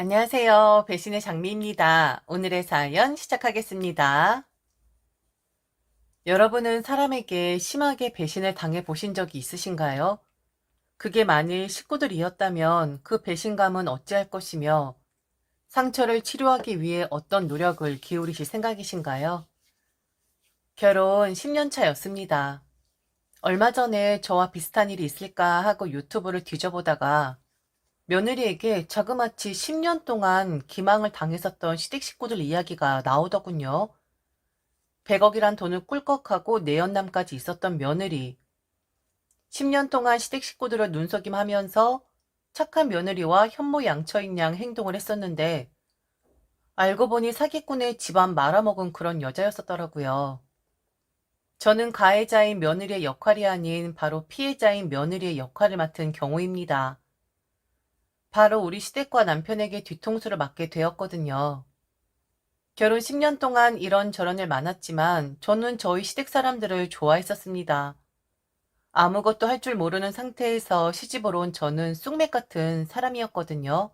안녕하세요. 배신의 장미입니다. 오늘의 사연 시작하겠습니다. 여러분은 사람에게 심하게 배신을 당해 보신 적이 있으신가요? 그게 만일 식구들이었다면 그 배신감은 어찌할 것이며 상처를 치료하기 위해 어떤 노력을 기울이실 생각이신가요? 결혼 10년 차였습니다. 얼마 전에 저와 비슷한 일이 있을까 하고 유튜브를 뒤져보다가 며느리에게 자그마치 10년 동안 기망을 당했었던 시댁 식구들 이야기가 나오더군요. 100억이란 돈을 꿀꺽하고 내연남까지 있었던 며느리. 10년 동안 시댁 식구들을 눈속임하면서 착한 며느리와 현모양처인 양 행동을 했었는데 알고 보니 사기꾼의 집안 말아먹은 그런 여자였었더라고요. 저는 가해자인 며느리의 역할이 아닌 바로 피해자인 며느리의 역할을 맡은 경우입니다. 바로 우리 시댁과 남편에게 뒤통수를 맞게 되었거든요. 결혼 10년 동안 이런저런 일 많았지만 저는 저희 시댁 사람들을 좋아했었습니다. 아무것도 할 줄 모르는 상태에서 시집으로 온 저는 쑥맥 같은 사람이었거든요.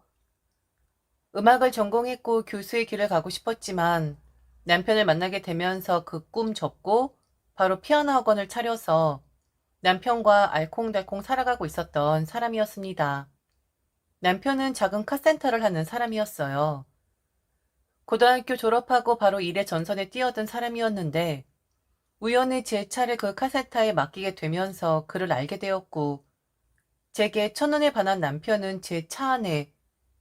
음악을 전공했고 교수의 길을 가고 싶었지만 남편을 만나게 되면서 그 꿈 접고 바로 피아노 학원을 차려서 남편과 알콩달콩 살아가고 있었던 사람이었습니다. 남편은 작은 카센터를 하는 사람이었어요. 고등학교 졸업하고 바로 일의 전선에 뛰어든 사람이었는데 우연히 제 차를 그 카센터에 맡기게 되면서 그를 알게 되었고 제게 첫눈에 반한 남편은 제 차 안에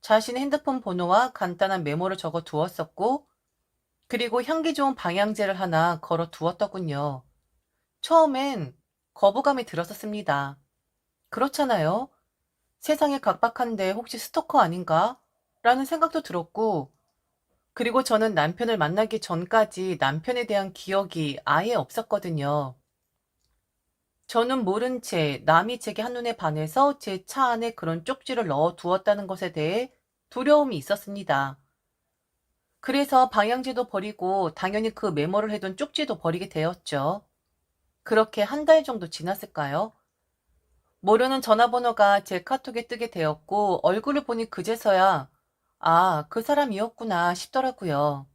자신의 핸드폰 번호와 간단한 메모를 적어 두었었고 그리고 향기 좋은 방향제를 하나 걸어 두었더군요. 처음엔 거부감이 들었었습니다. 그렇잖아요. 세상에 각박한데 혹시 스토커 아닌가? 라는 생각도 들었고 그리고 저는 남편을 만나기 전까지 남편에 대한 기억이 아예 없었거든요. 저는 모른 채 남이 제게 한눈에 반해서 제 차 안에 그런 쪽지를 넣어 두었다는 것에 대해 두려움이 있었습니다. 그래서 방향제도 버리고 당연히 그 메모를 해둔 쪽지도 버리게 되었죠. 그렇게 한 달 정도 지났을까요? 모르는 전화번호가 제 카톡에 뜨게 되었고 얼굴을 보니 그제서야 아, 그 사람이었구나 싶더라고요.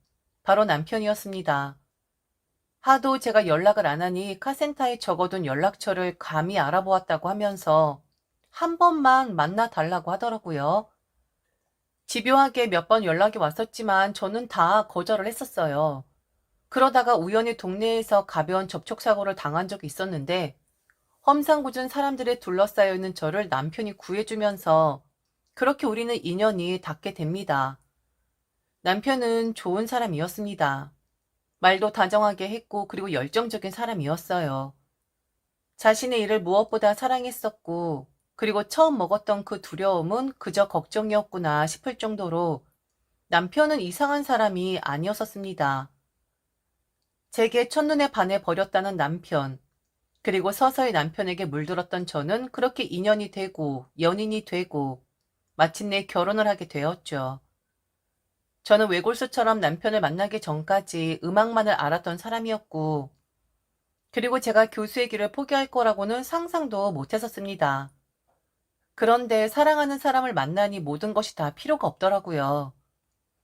바로 남편이었습니다. 하도 제가 연락을 안 하니 카센터에 적어둔 연락처를 감히 알아보았다고 하면서 한 번만 만나 달라고 하더라고요. 집요하게 몇 번 연락이 왔었지만 저는 다 거절을 했었어요. 그러다가 우연히 동네에서 가벼운 접촉사고를 당한 적이 있었는데 험상궂은 사람들에 둘러싸여 있는 저를 남편이 구해주면서 그렇게 우리는 인연이 닿게 됩니다. 남편은 좋은 사람이었습니다. 말도 다정하게 했고 그리고 열정적인 사람이었어요. 자신의 일을 무엇보다 사랑했었고 그리고 처음 먹었던 그 두려움은 그저 걱정이었구나 싶을 정도로 남편은 이상한 사람이 아니었었습니다. 제게 첫눈에 반해 버렸다는 남편, 그리고 서서히 남편에게 물들었던 저는 그렇게 인연이 되고 연인이 되고 마침내 결혼을 하게 되었죠. 저는 외골수처럼 남편을 만나기 전까지 음악만을 알았던 사람이었고 그리고 제가 교수의 길을 포기할 거라고는 상상도 못했었습니다. 그런데 사랑하는 사람을 만나니 모든 것이 다 필요가 없더라고요.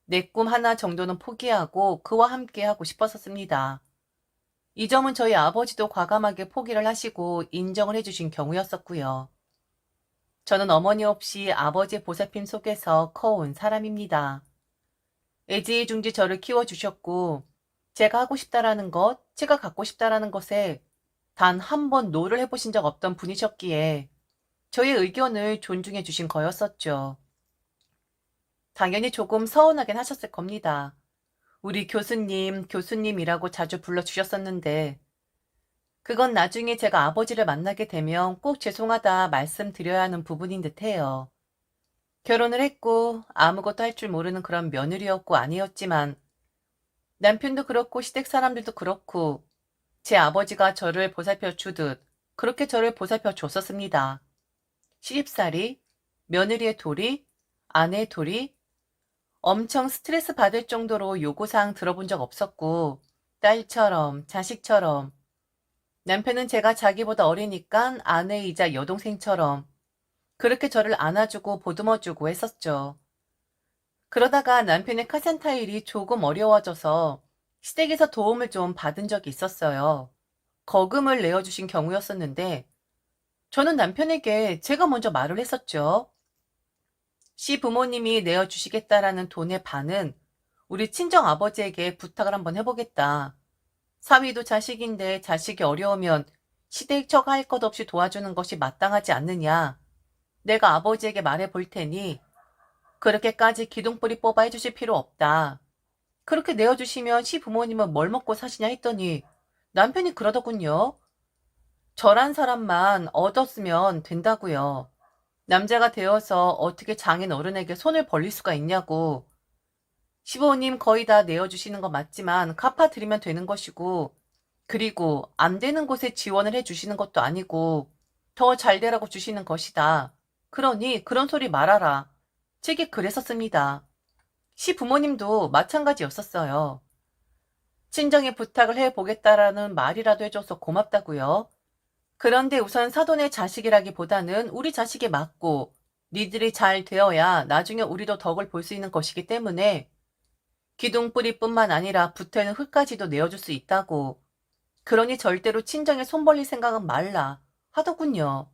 내 꿈 하나 정도는 포기하고 그와 함께 하고 싶었었습니다. 이 점은 저희 아버지도 과감하게 포기를 하시고 인정을 해주신 경우였었고요. 저는 어머니 없이 아버지의 보살핌 속에서 커온 사람입니다. 애지중지 저를 키워주셨고 제가 하고 싶다라는 것, 제가 갖고 싶다라는 것에 단 한 번 노를 해보신 적 없던 분이셨기에 저의 의견을 존중해 주신 거였었죠. 당연히 조금 서운하긴 하셨을 겁니다. 우리 교수님, 교수님이라고 자주 불러주셨었는데 그건 나중에 제가 아버지를 만나게 되면 꼭 죄송하다 말씀드려야 하는 부분인 듯해요. 결혼을 했고 아무것도 할 줄 모르는 그런 며느리였고 아니었지만 남편도 그렇고 시댁 사람들도 그렇고 제 아버지가 저를 보살펴 주듯 그렇게 저를 보살펴 줬었습니다. 시집살이, 며느리의 도리, 아내의 도리, 엄청 스트레스 받을 정도로 요구사항 들어본 적 없었고 딸처럼 자식처럼 남편은 제가 자기보다 어리니까 아내이자 여동생처럼 그렇게 저를 안아주고 보듬어주고 했었죠. 그러다가 남편의 카센터 일이 조금 어려워져서 시댁에서 도움을 좀 받은 적이 있었어요. 거금을 내어주신 경우였었는데 저는 남편에게 제가 먼저 말을 했었죠. 시부모님이 내어주시겠다라는 돈의 반은 우리 친정아버지에게 부탁을 한번 해보겠다. 사위도 자식인데 자식이 어려우면 시댁 처가 할 것 없이 도와주는 것이 마땅하지 않느냐. 내가 아버지에게 말해 볼 테니 그렇게까지 기둥뿌리 뽑아 해주실 필요 없다. 그렇게 내어주시면 시부모님은 뭘 먹고 사시냐 했더니 남편이 그러더군요. 저란 사람만 얻었으면 된다고요. 남자가 되어서 어떻게 장인 어른에게 손을 벌릴 수가 있냐고. 시부모님 거의 다 내어주시는 거 맞지만 갚아드리면 되는 것이고, 그리고 안 되는 곳에 지원을 해주시는 것도 아니고 더 잘 되라고 주시는 것이다. 그러니 그런 소리 말아라. 제게 그랬었습니다. 시부모님도 마찬가지였었어요. 친정에 부탁을 해보겠다라는 말이라도 해줘서 고맙다고요. 그런데 우선 사돈의 자식이라기보다는 우리 자식에 맞고 니들이 잘 되어야 나중에 우리도 덕을 볼 수 있는 것이기 때문에 기둥뿌리뿐만 아니라 붙어있는 흙까지도 내어줄 수 있다고. 그러니 절대로 친정에 손 벌릴 생각은 말라 하더군요.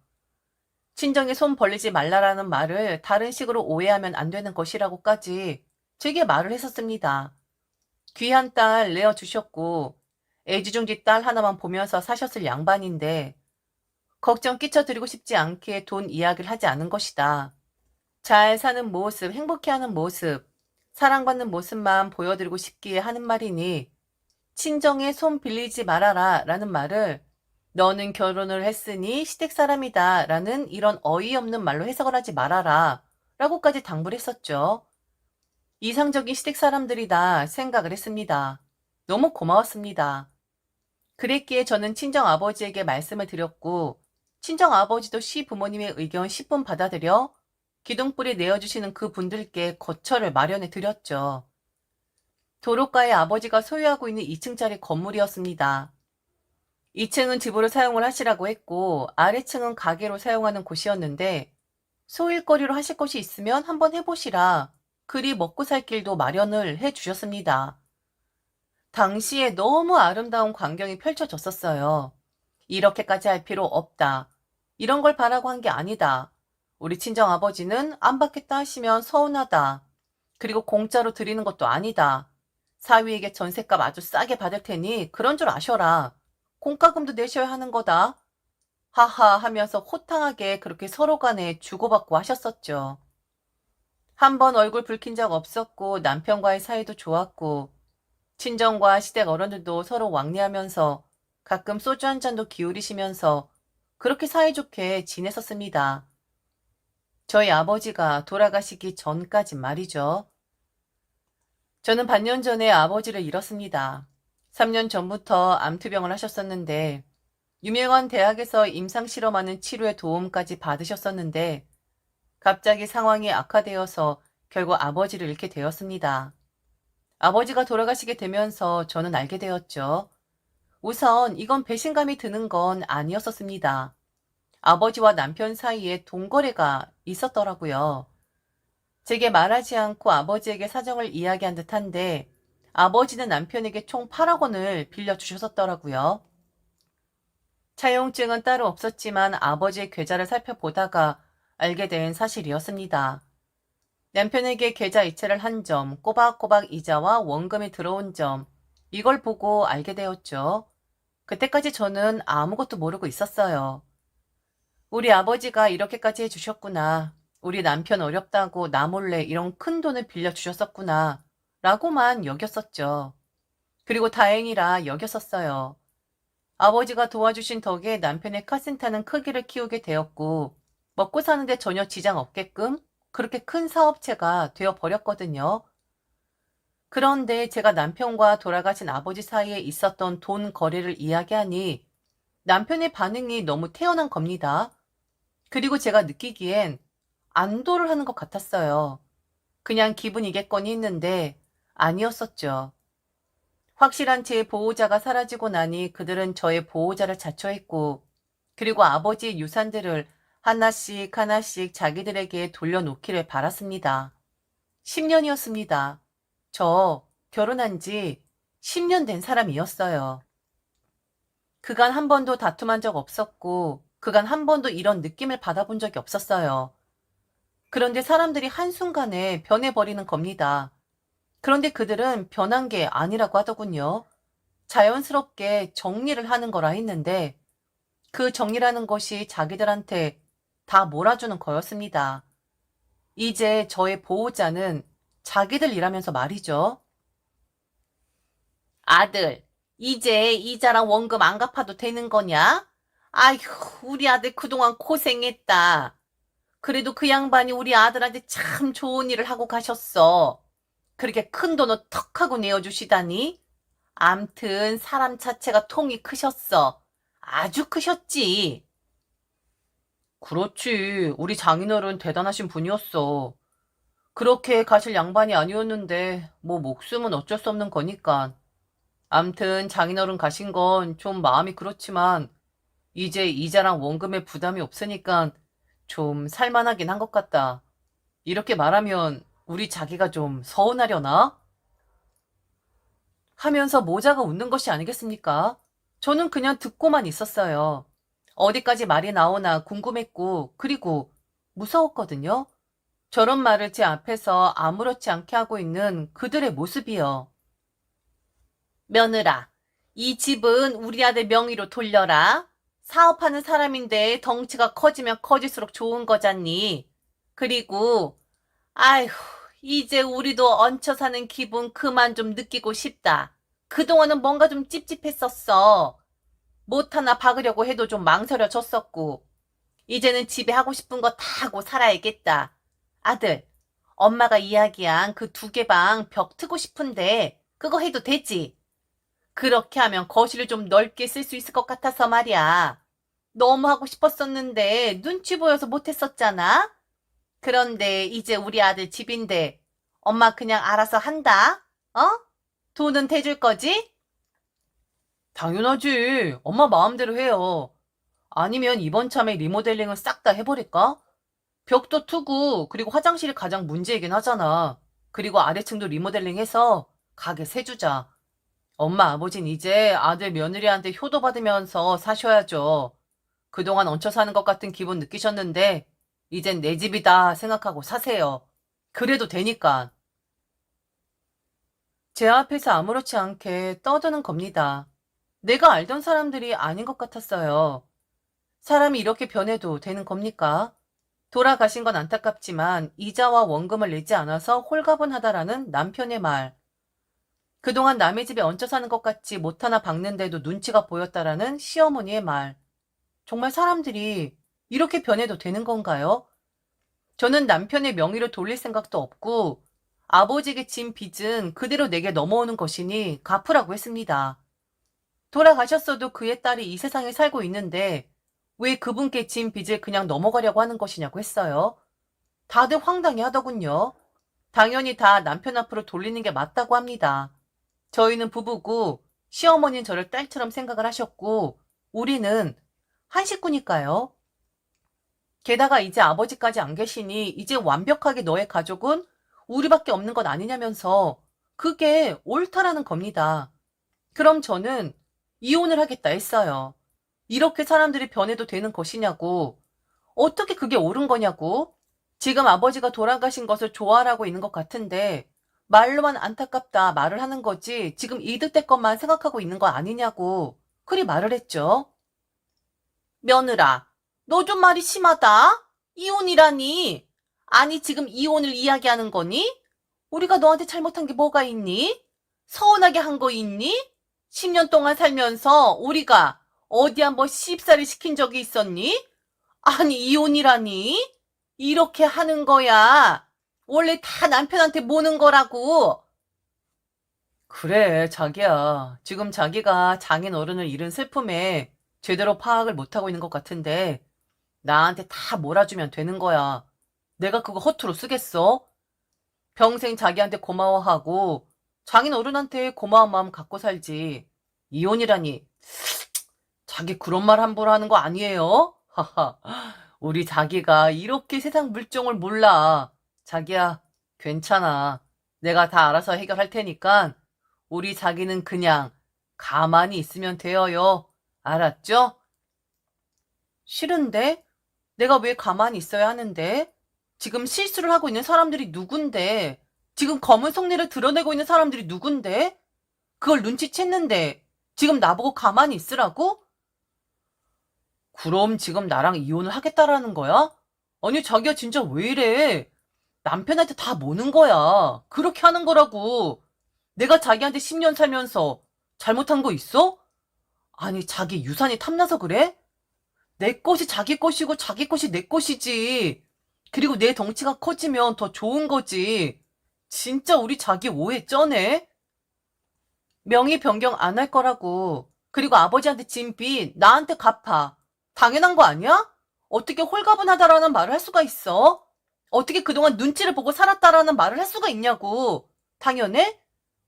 친정에 손 벌리지 말라라는 말을 다른 식으로 오해하면 안 되는 것이라고까지 제게 말을 했었습니다. 귀한 딸 내어주셨고 애지중지 딸 하나만 보면서 사셨을 양반인데 걱정 끼쳐드리고 싶지 않게 돈 이야기를 하지 않은 것이다. 잘 사는 모습, 행복해하는 모습, 사랑받는 모습만 보여드리고 싶기에 하는 말이니 친정에 손 빌리지 말아라 라는 말을 너는 결혼을 했으니 시댁 사람이다 라는 이런 어이없는 말로 해석을 하지 말아라 라고까지 당부를 했었죠. 이상적인 시댁 사람들이다 생각을 했습니다. 너무 고마웠습니다. 그랬기에 저는 친정아버지에게 말씀을 드렸고 친정아버지도 시부모님의 의견 10분 받아들여 기둥뿌리 내어주시는 그 분들께 거처를 마련해 드렸죠. 도로가에 아버지가 소유하고 있는 2층짜리 건물이었습니다. 2층은 집으로 사용을 하시라고 했고 아래층은 가게로 사용하는 곳이었는데 소일거리로 하실 것이 있으면 한번 해보시라. 그리 먹고 살 길도 마련을 해주셨습니다. 당시에 너무 아름다운 광경이 펼쳐졌었어요. 이렇게까지 할 필요 없다. 이런 걸 바라고 한 게 아니다. 우리 친정아버지는 안 받겠다 하시면 서운하다. 그리고 공짜로 드리는 것도 아니다. 사위에게 전셋값 아주 싸게 받을 테니 그런 줄 아셔라. 공과금도 내셔야 하는 거다. 하하 하면서 호탕하게 그렇게 서로 간에 주고받고 하셨었죠. 한 번 얼굴 붉힌 적 없었고 남편과의 사이도 좋았고 친정과 시댁 어른들도 서로 왕래하면서 가끔 소주 한 잔도 기울이시면서 그렇게 사이좋게 지냈었습니다. 저희 아버지가 돌아가시기 전까지 말이죠. 저는 반년 전에 아버지를 잃었습니다. 3년 전부터 암투병을 하셨었는데 유명한 대학에서 임상실험하는 치료에 도움까지 받으셨었는데 갑자기 상황이 악화되어서 결국 아버지를 잃게 되었습니다. 아버지가 돌아가시게 되면서 저는 알게 되었죠. 우선 이건 배신감이 드는 건 아니었었습니다. 아버지와 남편 사이에 돈거래가 있었더라고요. 제게 말하지 않고 아버지에게 사정을 이야기한 듯한데 아버지는 남편에게 총 8억 원을 빌려주셨었더라고요. 차용증은 따로 없었지만 아버지의 계좌를 살펴보다가 알게 된 사실이었습니다. 남편에게 계좌 이체를 한 점, 꼬박꼬박 이자와 원금이 들어온 점, 이걸 보고 알게 되었죠. 그때까지 저는 아무것도 모르고 있었어요. 우리 아버지가 이렇게까지 해주셨구나. 우리 남편 어렵다고 나 몰래 이런 큰 돈을 빌려주셨었구나. 라고만 여겼었죠. 그리고 다행이라 여겼었어요. 아버지가 도와주신 덕에 남편의 카센터는 크기를 키우게 되었고 먹고 사는데 전혀 지장 없게끔 그렇게 큰 사업체가 되어버렸거든요. 그런데 제가 남편과 돌아가신 아버지 사이에 있었던 돈 거래를 이야기하니 남편의 반응이 너무 태연한 겁니다. 그리고 제가 느끼기엔 안도를 하는 것 같았어요. 그냥 기분이겠거니 했는데 아니었었죠. 확실한 제 보호자가 사라지고 나니 그들은 저의 보호자를 자처했고 그리고 아버지의 유산들을 하나씩 하나씩 자기들에게 돌려놓기를 바랐습니다. 10년이었습니다. 저 결혼한 지 10년 된 사람이었어요. 그간 한 번도 다툼한 적 없었고, 그간 한 번도 이런 느낌을 받아본 적이 없었어요. 그런데 사람들이 한순간에 변해버리는 겁니다. 그런데 그들은 변한 게 아니라고 하더군요. 자연스럽게 정리를 하는 거라 했는데, 그 정리라는 것이 자기들한테 다 몰아주는 거였습니다. 이제 저의 보호자는 자기들 일하면서 말이죠. 아들, 이제 이자랑 원금 안 갚아도 되는 거냐? 아휴, 우리 아들 그동안 고생했다. 그래도 그 양반이 우리 아들한테 참 좋은 일을 하고 가셨어. 그렇게 큰 돈을 턱 하고 내어주시다니? 암튼 사람 자체가 통이 크셨어. 아주 크셨지. 그렇지. 우리 장인어른 대단하신 분이었어. 그렇게 가실 양반이 아니었는데 뭐 목숨은 어쩔 수 없는 거니까. 암튼 장인어른 가신 건 좀 마음이 그렇지만 이제 이자랑 원금에 부담이 없으니까 좀 살만하긴 한 것 같다. 이렇게 말하면 우리 자기가 좀 서운하려나? 하면서 모자가 웃는 것이 아니겠습니까? 저는 그냥 듣고만 있었어요. 어디까지 말이 나오나 궁금했고, 그리고 무서웠거든요. 저런 말을 제 앞에서 아무렇지 않게 하고 있는 그들의 모습이요. 며느라, 이 집은 우리 아들 명의로 돌려라. 사업하는 사람인데 덩치가 커지면 커질수록 좋은 거잖니. 그리고, 아휴, 이제 우리도 얹혀 사는 기분 그만 좀 느끼고 싶다. 그동안은 뭔가 좀 찝찝했었어. 못 하나 박으려고 해도 좀 망설여졌었고. 이제는 집에 하고 싶은 거 다 하고 살아야겠다. 아들, 엄마가 이야기한 그 2개 방 벽 트고 싶은데 그거 해도 되지? 그렇게 하면 거실을 좀 넓게 쓸 수 있을 것 같아서 말이야. 너무 하고 싶었었는데 눈치 보여서 못했었잖아? 그런데 이제 우리 아들 집인데 엄마 그냥 알아서 한다? 어? 돈은 대줄 거지? 당연하지. 엄마 마음대로 해요. 아니면 이번 참에 리모델링을 싹 다 해버릴까? 벽도 트고 그리고 화장실이 가장 문제이긴 하잖아. 그리고 아래층도 리모델링해서 가게 세주자. 엄마 아버진 이제 아들 며느리한테 효도 받으면서 사셔야죠. 그동안 얹혀 사는 것 같은 기분 느끼셨는데 이젠 내 집이다 생각하고 사세요. 그래도 되니까. 제 앞에서 아무렇지 않게 떠드는 겁니다. 내가 알던 사람들이 아닌 것 같았어요. 사람이 이렇게 변해도 되는 겁니까? 돌아가신 건 안타깝지만 이자와 원금을 내지 않아서 홀가분하다라는 남편의 말. 그동안 남의 집에 얹혀 사는 것 같지 못하나 박는데도 눈치가 보였다라는 시어머니의 말. 정말 사람들이 이렇게 변해도 되는 건가요? 저는 남편의 명의로 돌릴 생각도 없고 아버지에게 진 빚은 그대로 내게 넘어오는 것이니 갚으라고 했습니다. 돌아가셨어도 그의 딸이 이 세상에 살고 있는데 왜 그분께 진 빚을 그냥 넘어가려고 하는 것이냐고 했어요. 다들 황당해 하더군요. 당연히 다 남편 앞으로 돌리는 게 맞다고 합니다. 저희는 부부고 시어머니는 저를 딸처럼 생각을 하셨고 우리는 한 식구니까요. 게다가 이제 아버지까지 안 계시니 이제 완벽하게 너의 가족은 우리밖에 없는 것 아니냐면서 그게 옳다라는 겁니다. 그럼 저는 이혼을 하겠다 했어요. 이렇게 사람들이 변해도 되는 것이냐고. 어떻게 그게 옳은 거냐고. 지금 아버지가 돌아가신 것을 좋아하라고 있는 것 같은데 말로만 안타깝다 말을 하는 거지 지금 이득될 것만 생각하고 있는 거 아니냐고. 그리 말을 했죠. 며느라, 너 좀 말이 심하다. 이혼이라니. 아니 지금 이혼을 이야기하는 거니? 우리가 너한테 잘못한 게 뭐가 있니? 서운하게 한 거 있니? 10년 동안 살면서 우리가 어디 한번 씹살이 시킨 적이 있었니? 아니 이혼이라니? 이렇게 하는 거야. 원래 다 남편한테 모는 거라고. 그래, 자기야. 지금 자기가 장인 어른을 잃은 슬픔에 제대로 파악을 못하고 있는 것 같은데 나한테 다 몰아주면 되는 거야. 내가 그거 허투루 쓰겠어? 평생 자기한테 고마워하고 장인 어른한테 고마운 마음 갖고 살지. 이혼이라니. 자기 그런 말 함부로 하는 거 아니에요? 하하. 우리 자기가 이렇게 세상 물정을 몰라. 자기야, 괜찮아. 내가 다 알아서 해결할 테니까 우리 자기는 그냥 가만히 있으면 돼요. 알았죠? 싫은데? 내가 왜 가만히 있어야 하는데? 지금 실수를 하고 있는 사람들이 누군데? 지금 검은 속내를 드러내고 있는 사람들이 누군데? 그걸 눈치챘는데 지금 나보고 가만히 있으라고? 그럼 지금 나랑 이혼을 하겠다라는 거야? 아니, 자기야 진짜 왜 이래? 남편한테 다 모는 거야. 그렇게 하는 거라고. 내가 자기한테 10년 살면서 잘못한 거 있어? 아니, 자기 유산이 탐나서 그래? 내 것이 자기 것이고 자기 것이 내 것이지. 그리고 내 덩치가 커지면 더 좋은 거지. 진짜 우리 자기 오해 쩌네? 명의 변경 안 할 거라고. 그리고 아버지한테 진 빚 나한테 갚아. 당연한 거 아니야? 어떻게 홀가분하다라는 말을 할 수가 있어? 어떻게 그동안 눈치를 보고 살았다라는 말을 할 수가 있냐고. 당연해?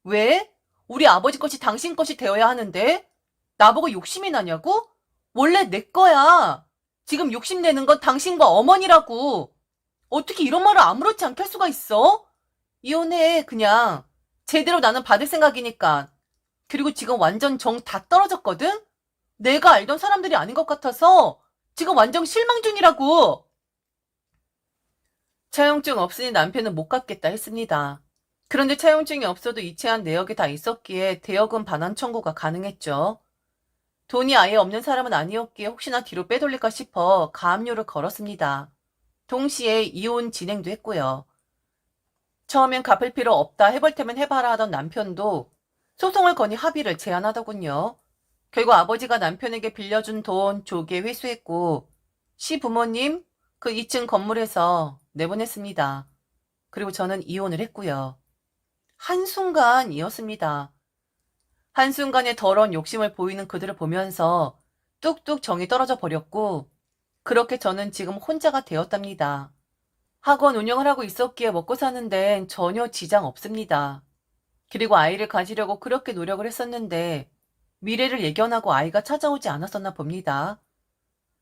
왜? 우리 아버지 것이 당신 것이 되어야 하는데? 나보고 욕심이 나냐고? 원래 내 거야. 지금 욕심내는 건 당신과 어머니라고. 어떻게 이런 말을 아무렇지 않게 할 수가 있어? 이혼해, 그냥. 제대로 나는 받을 생각이니까. 그리고 지금 완전 정 다 떨어졌거든? 내가 알던 사람들이 아닌 것 같아서 지금 완전 실망 중이라고. 차용증 없으니 남편은 못 갚겠다 했습니다. 그런데 차용증이 없어도 이체한 내역이 다 있었기에 대여금 반환 청구가 가능했죠. 돈이 아예 없는 사람은 아니었기에 혹시나 뒤로 빼돌릴까 싶어 가압류를 걸었습니다. 동시에 이혼 진행도 했고요. 처음엔 갚을 필요 없다 해볼 테면 해봐라 하던 남편도 소송을 거니 합의를 제안하더군요. 결국 아버지가 남편에게 빌려준 돈 조기에 회수했고 시부모님 그 2층 건물에서 내보냈습니다. 그리고 저는 이혼을 했고요. 한순간이었습니다. 한순간에 더러운 욕심을 보이는 그들을 보면서 뚝뚝 정이 떨어져 버렸고 그렇게 저는 지금 혼자가 되었답니다. 학원 운영을 하고 있었기에 먹고 사는 데는 전혀 지장 없습니다. 그리고 아이를 가지려고 그렇게 노력을 했었는데 미래를 예견하고 아이가 찾아오지 않았었나 봅니다.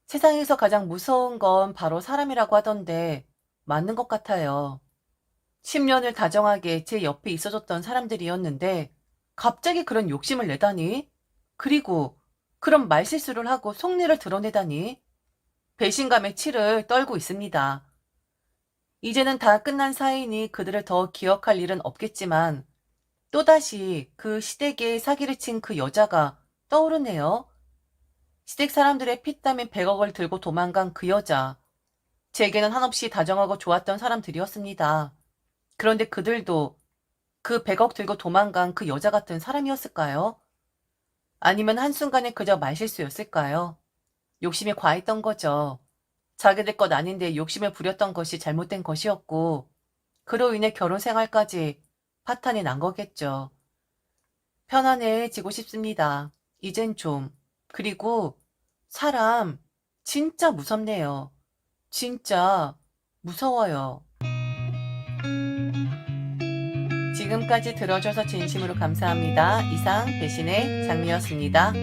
세상에서 가장 무서운 건 바로 사람이라고 하던데 맞는 것 같아요. 10년을 다정하게 제 옆에 있어줬던 사람들이었는데 갑자기 그런 욕심을 내다니? 그리고 그런 말실수를 하고 속내를 드러내다니? 배신감에 치를 떨고 있습니다. 이제는 다 끝난 사이니 그들을 더 기억할 일은 없겠지만 또다시 그 시댁에 사기를 친 그 여자가 떠오르네요. 시댁 사람들의 피땀인 100억을 들고 도망간 그 여자. 제게는 한없이 다정하고 좋았던 사람들이었습니다. 그런데 그들도 그 100억 들고 도망간 그 여자 같은 사람이었을까요? 아니면 한순간에 그저 말실수였을까요? 욕심이 과했던 거죠. 자기들 것 아닌데 욕심을 부렸던 것이 잘못된 것이었고 그로 인해 결혼 생활까지 파탄이 난 거겠죠. 편안해지고 싶습니다. 이젠 좀. 그리고 사람 진짜 무섭네요. 진짜 무서워요. 지금까지 들어줘서 진심으로 감사합니다. 이상 배신의 장미였습니다.